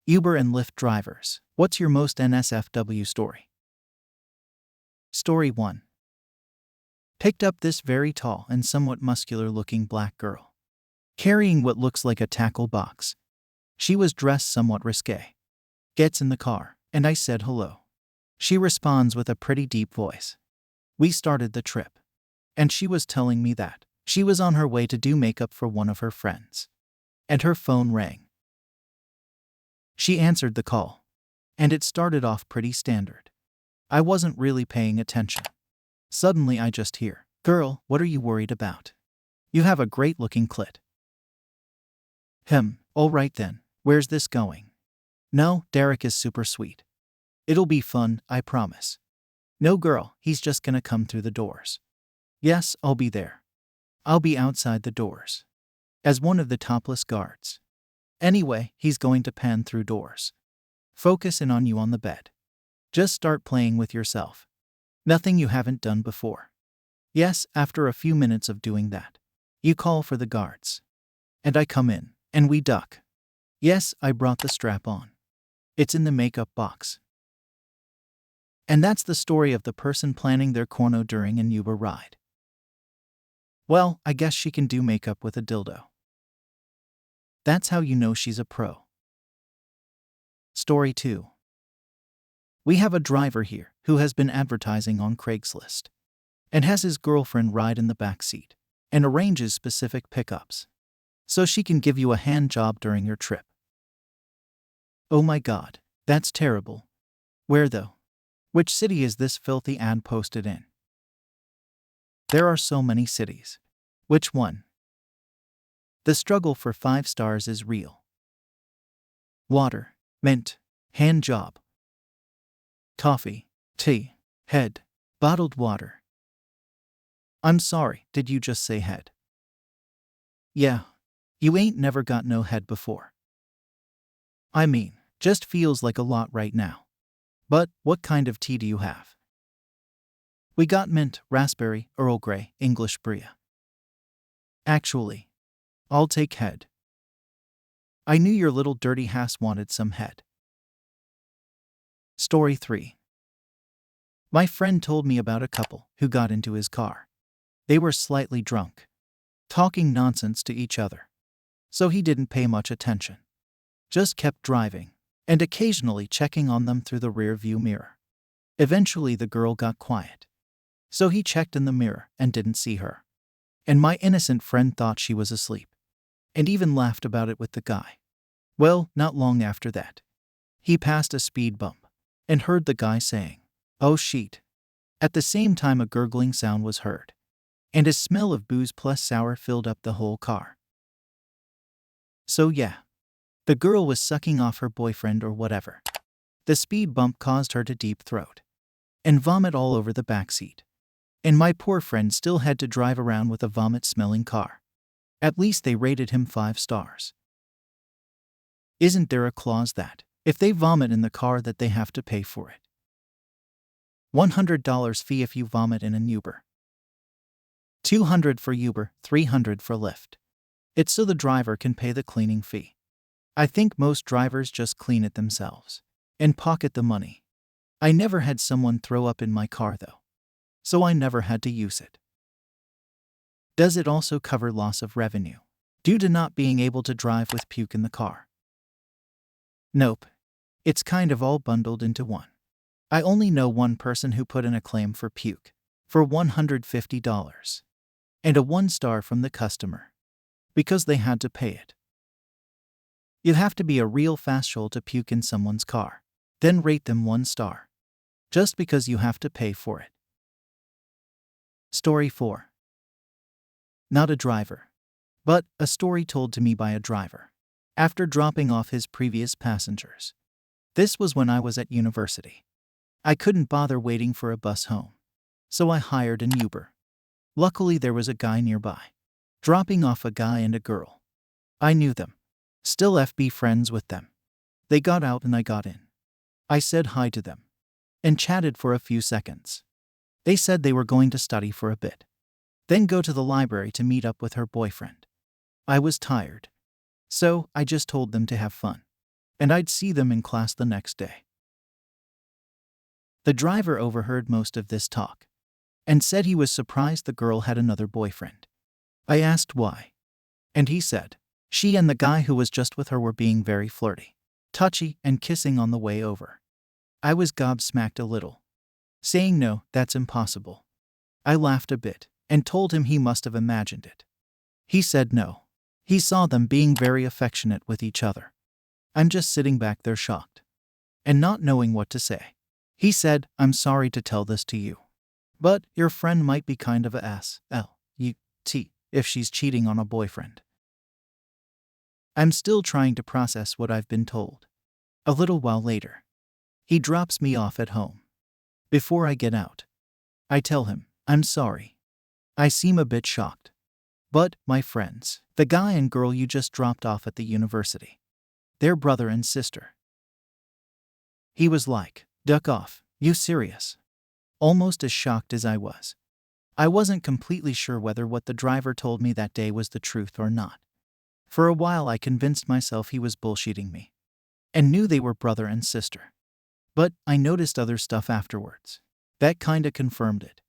Uber and Lyft drivers. What's your most NSFW story? Story 1. Picked up this very tall and somewhat muscular-looking black girl, carrying what looks like a tackle box. She was dressed somewhat risqué. Gets in the car, and I said hello. She responds with a pretty deep voice. We started the trip, and she was telling me that she was on her way to do makeup for one of her friends. And her phone rang. She answered the call, and it started off pretty standard. I wasn't really paying attention. Suddenly I just hear, "Girl, what are you worried about? You have a great-looking clit." All right then, where's this going? No, Derek is super sweet. It'll be fun, I promise. No girl, he's just gonna come through the doors. Yes, I'll be there. I'll be outside the doors, as one of the topless guards. Anyway, he's going to pan through doors. Focus in on you on the bed. Just start playing with yourself. Nothing you haven't done before. Yes, after a few minutes of doing that, you call for the guards. And I come in, and we duck. Yes, I brought the strap on. It's in the makeup box. And that's the story of the person planning their corno during an Uber ride. Well, I guess she can do makeup with a dildo. That's how you know she's a pro. Story 2. We have a driver here who has been advertising on Craigslist and has his girlfriend ride in the back seat and arranges specific pickups so she can give you a hand job during your trip. Oh my God, that's terrible. Where though? Which city is this filthy ad posted in? There are so many cities. Which one? The struggle for 5 stars is real. Water, mint, hand job. Coffee, tea, head, bottled water. I'm sorry, did you just say head? Yeah, you ain't never got no head before. I mean, just feels like a lot right now. But what kind of tea do you have? We got mint, raspberry, Earl Grey, English Bria. Actually, I'll take head. I knew your little dirty ass wanted some head. Story 3. My friend told me about a couple who got into his car. They were slightly drunk, talking nonsense to each other. So he didn't pay much attention. Just kept driving, and occasionally checking on them through the rear view mirror. Eventually the girl got quiet. So he checked in the mirror and didn't see her. And my innocent friend thought she was asleep, and even laughed about it with the guy. Well, not long after that, he passed a speed bump and heard the guy saying, "Oh shit." At the same time a gurgling sound was heard, and a smell of booze plus sour filled up the whole car. So yeah, the girl was sucking off her boyfriend or whatever. The speed bump caused her to deep throat and vomit all over the backseat. And my poor friend still had to drive around with a vomit-smelling car. At least they rated him 5 stars. Isn't there a clause that, if they vomit in the car, that they have to pay for it? $100 fee if you vomit in an Uber. $200 for Uber, $300 for Lyft. It's so the driver can pay the cleaning fee. I think most drivers just clean it themselves and pocket the money. I never had someone throw up in my car though, so I never had to use it. Does it also cover loss of revenue due to not being able to drive with puke in the car? Nope. It's kind of all bundled into one. I only know one person who put in a claim for puke for $150 and a 1 star from the customer because they had to pay it. You have to be a real fastshole to puke in someone's car, then rate them 1 star just because you have to pay for it. Story 4. Not a driver, but a story told to me by a driver after dropping off his previous passengers. This was when I was at university. I couldn't bother waiting for a bus home, so I hired an Uber. Luckily there was a guy nearby, dropping off a guy and a girl. I knew them, still FB friends with them. They got out and I got in. I said hi to them and chatted for a few seconds. They said they were going to study for a bit, then go to the library to meet up with her boyfriend. I was tired, so I just told them to have fun. and I'd see them in class the next day. The driver overheard most of this talk and said he was surprised the girl had another boyfriend. I asked why, and he said she and the guy who was just with her were being very flirty, touchy, and kissing on the way over. I was gobsmacked a little, saying no, that's impossible. I laughed a bit and told him he must have imagined it. He said no. He saw them being very affectionate with each other. I'm just sitting back there shocked and not knowing what to say. He said, I'm sorry to tell this to you, but your friend might be kind of a SLUT if she's cheating on a boyfriend. I'm still trying to process what I've been told. A little while later, he drops me off at home. Before I get out, I tell him, I'm sorry. I seem a bit shocked. But, my friends, the guy and girl you just dropped off at the university, they're brother and sister. He was like, duck off, you serious? Almost as shocked as I was. I wasn't completely sure whether what the driver told me that day was the truth or not. For a while I convinced myself he was bullshitting me and knew they were brother and sister. But I noticed other stuff afterwards that kinda confirmed it.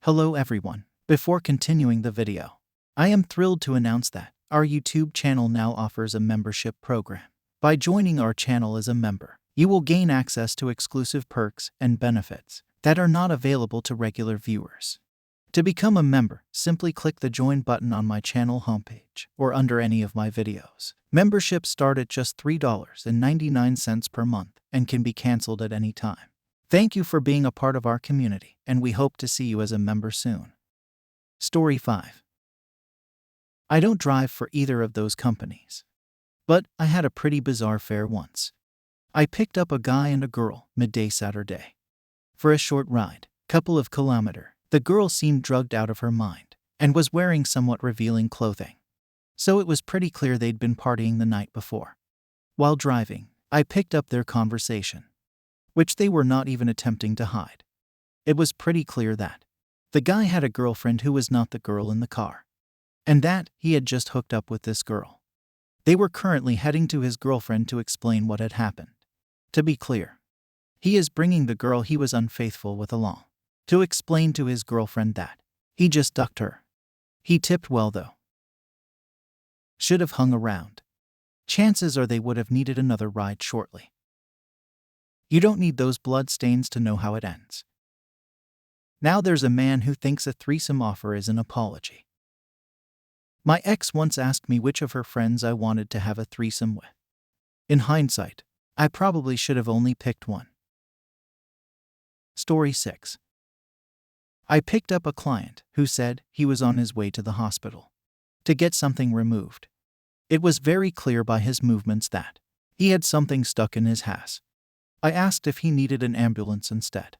Hello everyone. Before continuing the video, I am thrilled to announce that our YouTube channel now offers a membership program. By joining our channel as a member, you will gain access to exclusive perks and benefits that are not available to regular viewers. To become a member, simply click the join button on my channel homepage or under any of my videos. Memberships start at just $3.99 per month and can be canceled at any time. Thank you for being a part of our community, and we hope to see you as a member soon. Story 5. I don't drive for either of those companies, but I had a pretty bizarre fare once. I picked up a guy and a girl midday Saturday for a short ride, couple of kilometers. The girl seemed drugged out of her mind and was wearing somewhat revealing clothing, so it was pretty clear they'd been partying the night before. While driving, I picked up their conversation, which they were not even attempting to hide. It was pretty clear that the guy had a girlfriend who was not the girl in the car, and that he had just hooked up with this girl. They were currently heading to his girlfriend to explain what had happened. To be clear, he is bringing the girl he was unfaithful with along to explain to his girlfriend that he just ducked her. He tipped well though. Should have hung around. Chances are they would have needed another ride shortly. You don't need those blood stains to know how it ends. Now there's a man who thinks a threesome offer is an apology. My ex once asked me which of her friends I wanted to have a threesome with. In hindsight, I probably should have only picked one. Story 6. I picked up a client who said he was on his way to the hospital to get something removed. It was very clear by his movements that he had something stuck in his ass. I asked if he needed an ambulance instead,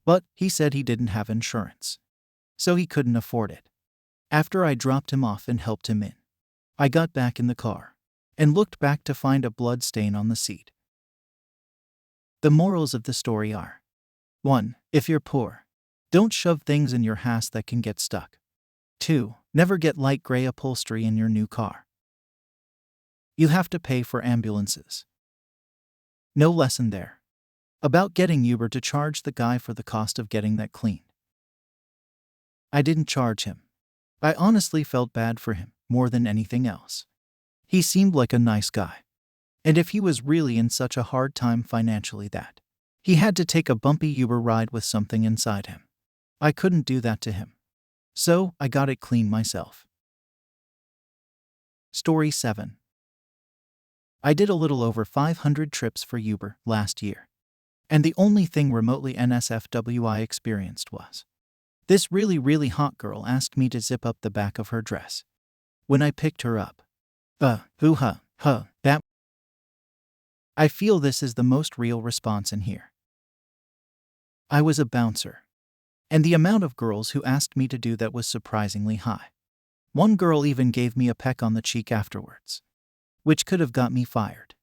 but he said he didn't have insurance, so he couldn't afford it. After I dropped him off and helped him in, I got back in the car and looked back to find a blood stain on the seat. The morals of the story are: 1. If you're poor, don't shove things in your ass that can get stuck. 2. Never get light gray upholstery in your new car. You have to pay for ambulances. No lesson there about getting Uber to charge the guy for the cost of getting that cleaned. I didn't charge him. I honestly felt bad for him more than anything else. He seemed like a nice guy, and if he was really in such a hard time financially that he had to take a bumpy Uber ride with something inside him, I couldn't do that to him. So I got it cleaned myself. Story 7. I did a little over 500 trips for Uber last year, and the only thing remotely NSFW I experienced was this really hot girl asked me to zip up the back of her dress when I picked her up. That. I feel this is the most real response in here. I was a bouncer, and the amount of girls who asked me to do that was surprisingly high. One girl even gave me a peck on the cheek afterwards, which could have got me fired.